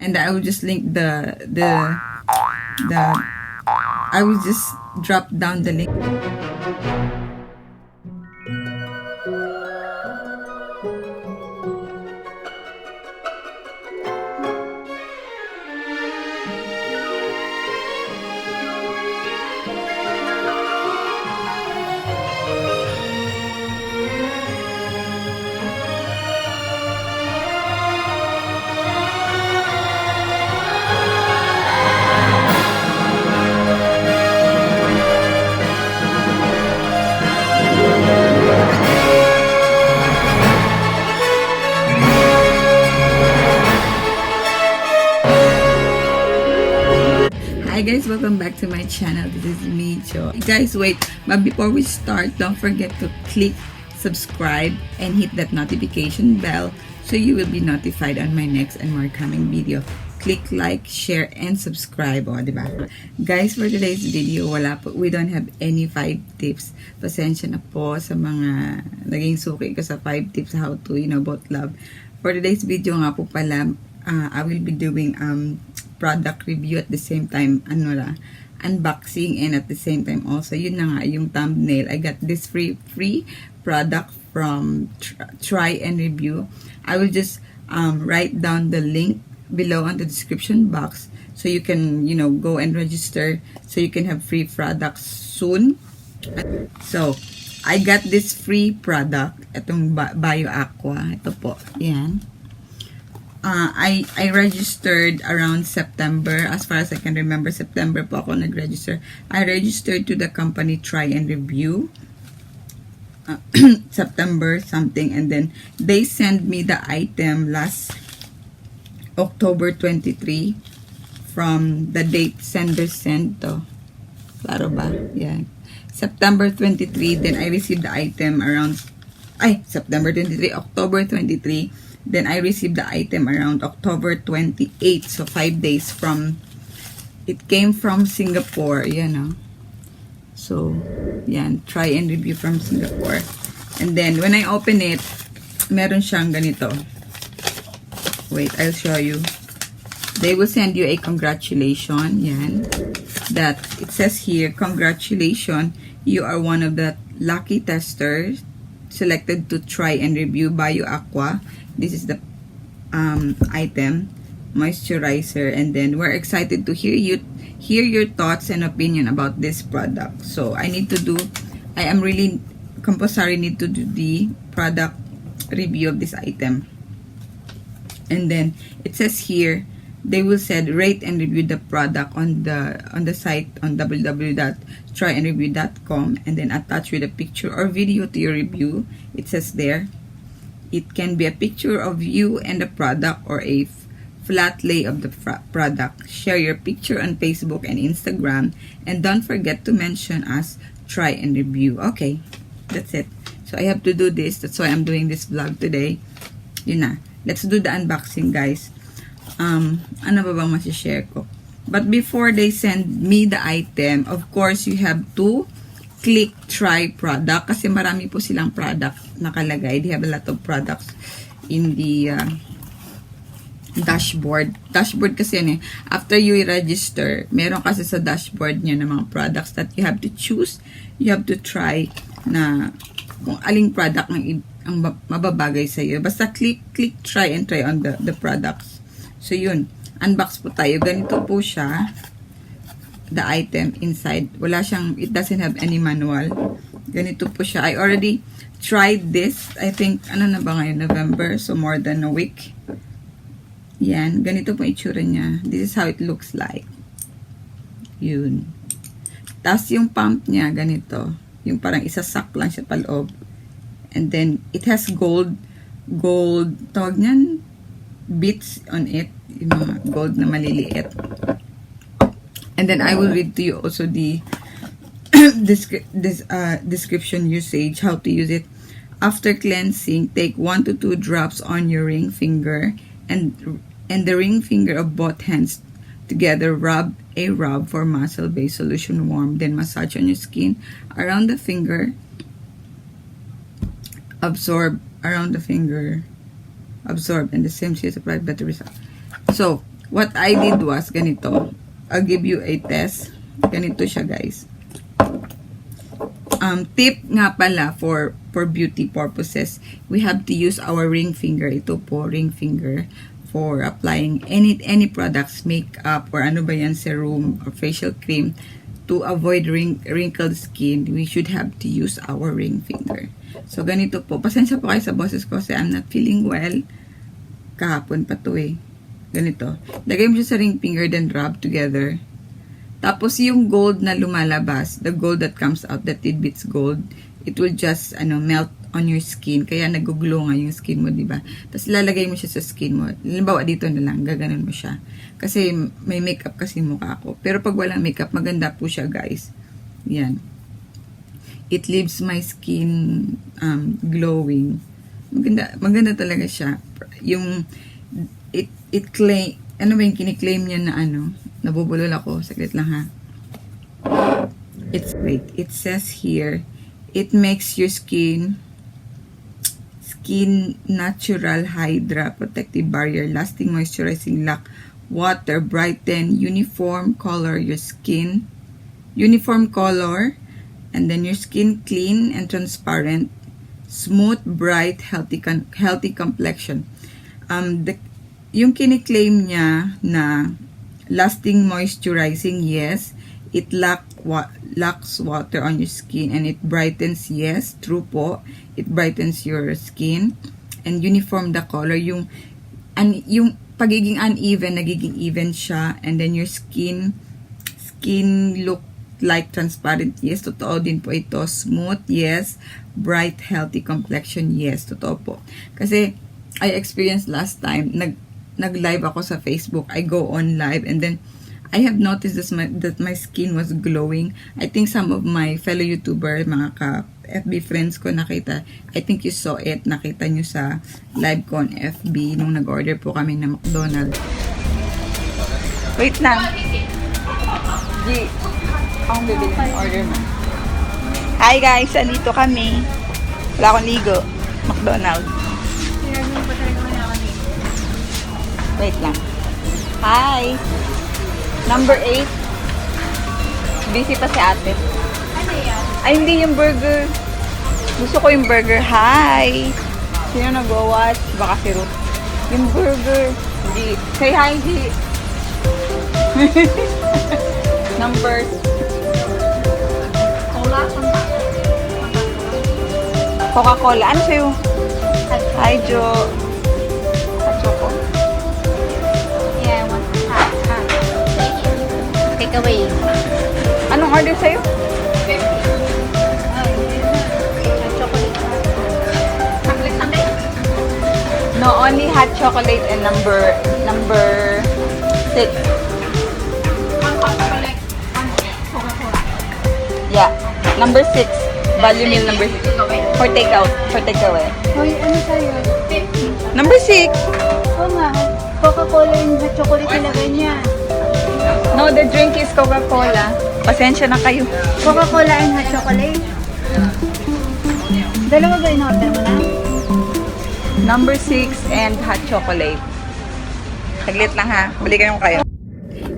and I will just link I will just drop down the link. Hi guys, welcome back to my channel. This is me, Jo. Guys, wait, but before we start, don't forget to click subscribe and hit that notification bell so you will be notified on my next and more coming video. Click like, share, and subscribe. O, diba? Guys, for today's video, we don't have any 5 tips. Pasensya na po sa mga naging suki ko sa 5 tips how to, about love. For today's video nga po pala, I will be doing product review at the same time unboxing, and at the same time also yun na nga yung thumbnail. I got this free product from TRYANDREVIEW. I will just write down the link below on the description box so you can go and register so you can have free products soon. So I got this free product, itong BIOAQUA, ito po, yan. I registered around September. As far as I can remember, September po ako nag-register. I registered to the company TRYANDREVIEW September something, and then they sent me the item last October 23 from the date sender sent to. Klaro ba? Yeah. September 23, then I received the item around September 23, October 23. Then I received the item around October 28. So 5 days from, it came from Singapore, So, yan, TRYANDREVIEW from Singapore. And then when I open it, meron siyang ganito. Wait, I'll show you. They will send you a congratulation, yan. That it says here, congratulations, you are one of the lucky testers selected to TRYANDREVIEW BIOAQUA. This is the item, moisturizer, and then we're excited to hear your thoughts and opinion about this product. So I am really compulsory need to do the product review of this item. And then it says here they will rate and review the product on the site on www.tryandreview.com, and then attach with a picture or video to your review. It says there it can be a picture of you and the product or a flat lay of the product. Share your picture on Facebook and Instagram, and don't forget to mention us, TRYANDREVIEW. Okay, that's it. So I have to do this. That's why I'm doing this vlog today. Yun na. Let's do the unboxing, guys. Ano ba bang masishare ko? But before they send me the item, of course, you have to click try product kasi marami po silang product nakalagay. They have a lot of products in the dashboard. Dashboard kasi yan eh. After you register, meron kasi sa dashboard niya ng mga products that you have to choose. You have to try na kung aling product ang mababagay sa iyo. Basta click try and try on the products. So yun, unbox po tayo. Ganito po siya. The item inside. It doesn't have any manual. Ganito po siya. I already tried this. I think, ano na ba ngayon? November. So, more than a week. Yan. Ganito po itsura niya. This is how it looks like. Yun. Tapos yung pump niya, ganito. Yung parang isasak lang siya paloob. And then, it has gold, tawag niyan, bits on it. Yung mga gold na maliliit. And then I will read to you also the description usage, how to use it. After cleansing, take 1 to 2 drops on your ring finger and the ring finger of both hands together. Rub for muscle-based solution warm. Then massage on your skin around the finger. Absorb around the finger. Absorb, and the same sheet applied better result. So what I did was, ganito. I'll give you a test. Ganito siya, guys. Tip nga pala for beauty purposes, we have to use our ring finger. Ito po, ring finger, for applying any products, makeup, or ano ba yan, serum, or facial cream. To avoid wrinkled skin, we should have to use our ring finger. So, ganito po. Pasensya po kayo sa boses ko kasi I'm not feeling well. Kahapon pa to eh. Ganito. Lagay mo siya sa ring finger, then rub together. Tapos, yung gold na lumalabas, the gold that comes out, the tidbits gold, it will just, melt on your skin. Kaya nag-glow nga yung skin mo, diba? Tapos, lalagay mo siya sa skin mo. Halimbawa, dito na lang, gaganon mo siya. Kasi, may makeup kasi mukha ko. Pero pag walang makeup, maganda po siya, guys. Yan. It leaves my skin glowing. Maganda talaga siya. Yung, it claim, ano ba yung kiniklaim niya na nabubulol ako. Saglit lang ha. It says here, it makes your skin natural hydra protective barrier, lasting moisturizing lock, water, brighten, uniform color your skin, and then your skin clean and transparent, smooth, bright, healthy complexion. Yung kiniklaim niya na lasting moisturizing, yes. It locks water on your skin and it brightens, yes. True po. It brightens your skin and uniform the color. Yung pagiging uneven, nagiging even siya, and then your skin look like transparent, yes. Totoo din po ito. Smooth, yes. Bright, healthy complexion, yes. Totoo po. Kasi I experienced last time, nag-live ako sa Facebook. I go on live and then I have noticed that my skin was glowing. I think some of my fellow YouTuber, mga ka-FB friends ko nakita. I think you saw it. Nakita nyo sa live ko on FB nung nag-order po kami ng McDonald's. Wait lang. G, akong bibili ng order mo. Hi guys, andito kami. Wala akong ligo. McDonald's. Wait lang. Hi. Number 8. Busy pa si ate. Ano yan? Ay, hindi yung burger. Gusto ko yung burger. Hi. Sino nag-watch? Baka si Ruth. Yung burger. G. Say hi, G. Number. Coca-Cola. Ano sa'yo? Hi, Jo. Choco. Yeah, one hot. Take away. Anong order sa'yo? Chocolate. Chocolate sundae? No, only hot chocolate and number 6. One hot chocolate. One Coca-Cola. Yeah. Number 6. Value meal number 6. Takeaway. For takeout. For takeaway. Hoy, ano sa'yo? 50. Number 6. Oo nga. Coca-Cola yung hot chocolate nilagay niya. No, the drink is Coca-Cola. Pasensya na kayo. Coca-Cola and hot chocolate. Dalawa ba in-order mo na? Number 6 and hot chocolate. Saglit lang ha. Balikan ko kayo.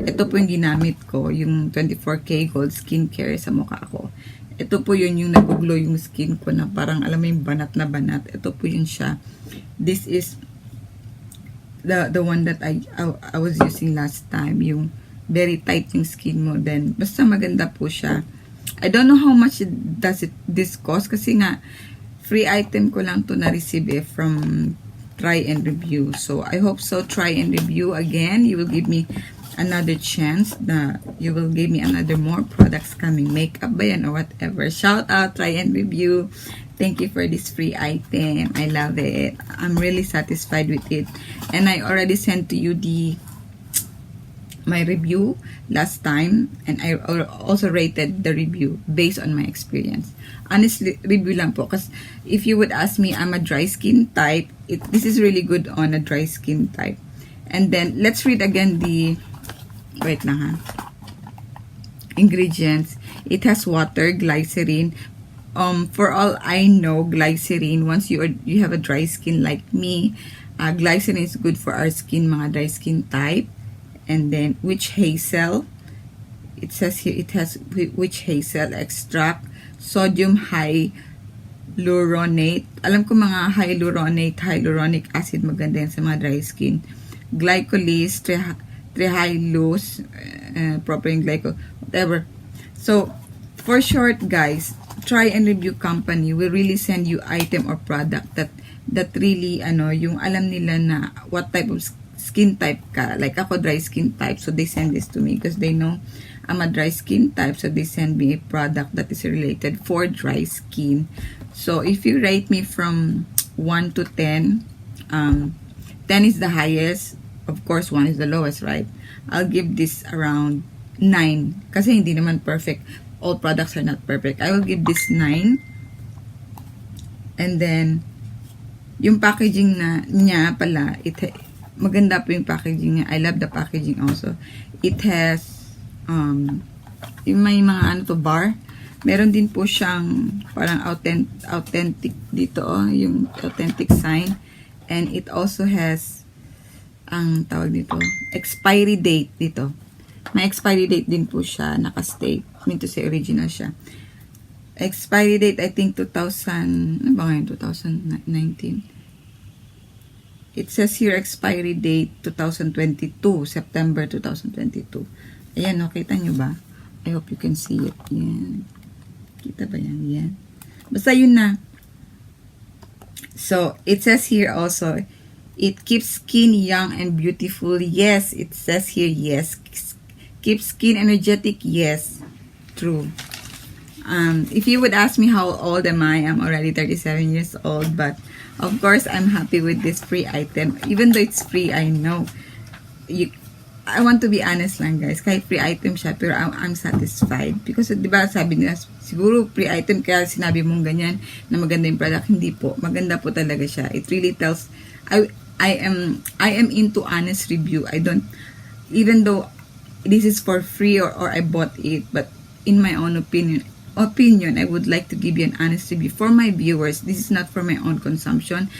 Ito po yung ginamit ko. Yung 24k gold skincare sa mukha ko. Ito po yun yung nag-glow yung skin ko na parang alam mo yung banat na banat. Ito po yun siya. This is the one that I was using last time. Yung very tight yung skin mo. Then, basta maganda po siya. I don't know how much this cost kasi nga free item ko lang to na-receive from Try and Review. So, I hope so. Try and Review again. You will give me another chance na you will give me another more products coming. Makeup ba yan or whatever. Shout out, Try and Review. Thank you for this free item. I love it. I'm really satisfied with it. And I already sent to you my review last time. And I also rated the review based on my experience. Honestly, review lang po. Because if you would ask me, I'm a dry skin type. This is really good on a dry skin type. And then, let's read again the... Wait lang ha. Ingredients. It has water, glycerin. For all I know, glycerin, once you have a dry skin like me, glycerin is good for our skin, mga dry skin type. and then witch hazel. It says here it has witch hazel extract, sodium hyaluronate. Alam ko mga hyaluronic acid maganda yan sa mga dry skin. Glycolysis, trihylose, propylene glycol, whatever. So, for short, guys, Try and Review company will really send you item or product that really, yung alam nila na what type of skin type ka. Like ako, dry skin type, so they send this to me because they know I'm a dry skin type, so they send me a product that is related for dry skin. So, if you rate me from 1 to 10, 10 is the highest. Of course, 1 is the lowest, right? I'll give this around 9. Kasi hindi naman perfect. All products are not perfect. I will give this 9. And then, yung packaging niya pala, maganda po yung packaging niya. I love the packaging also. It has, yung may mga bar. Meron din po siyang parang authentic dito, yung authentic sign. And it also has, ang tawag dito, expiry date dito. May expiry date din po siya, naka-state. I mean to say, original siya. Expiry date, I think 2000, ano ba ngayon, 2019? It says here, expiry date 2022, September 2022. Ayan, no, kita nyo ba? I hope you can see it. Yan. Kita ba yan? Yan. Basta yun na. So, it says here also, it keeps skin young and beautiful. Yes, it says here, yes. Keeps skin energetic. Yes, true. If you would ask me how old am I, I'm already 37 years old. But, of course, I'm happy with this free item. Even though it's free, I know. I want to be honest lang, guys. Kahit free item siya, pero I'm satisfied. Because, di ba, sabi nila, siguro free item, kaya sinabi mong ganyan, na maganda yung product. Hindi po. Maganda po talaga siya. It really tells, I am into honest review. I don't, even though this is for free or I bought it, but in my own opinion, I would like to give you an honest review for my viewers. This is not for my own consumption.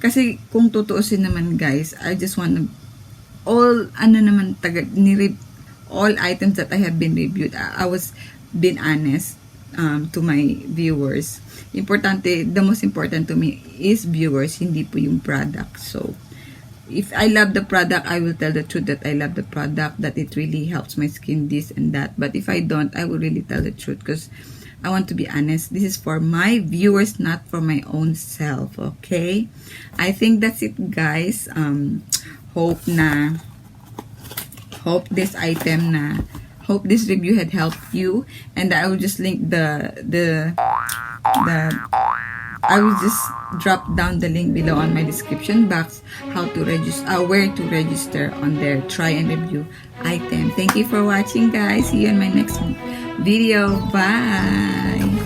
Kasi kung tutuusin naman, guys, I just want to, all items that I have been reviewed, I was being honest to my viewers. The most important to me is viewers, hindi po yung product. So, if I love the product, I will tell the truth that I love the product, that it really helps my skin, this and that. But if I don't, I will really tell the truth because I want to be honest. This is for my viewers, not for my own self, okay? I think that's it, guys. Hope this review had helped you, and I will just link I will just drop down the link below on my description box how to register, where to register on their Try and Review item. Thank you for watching, guys. See you in my next video. Bye.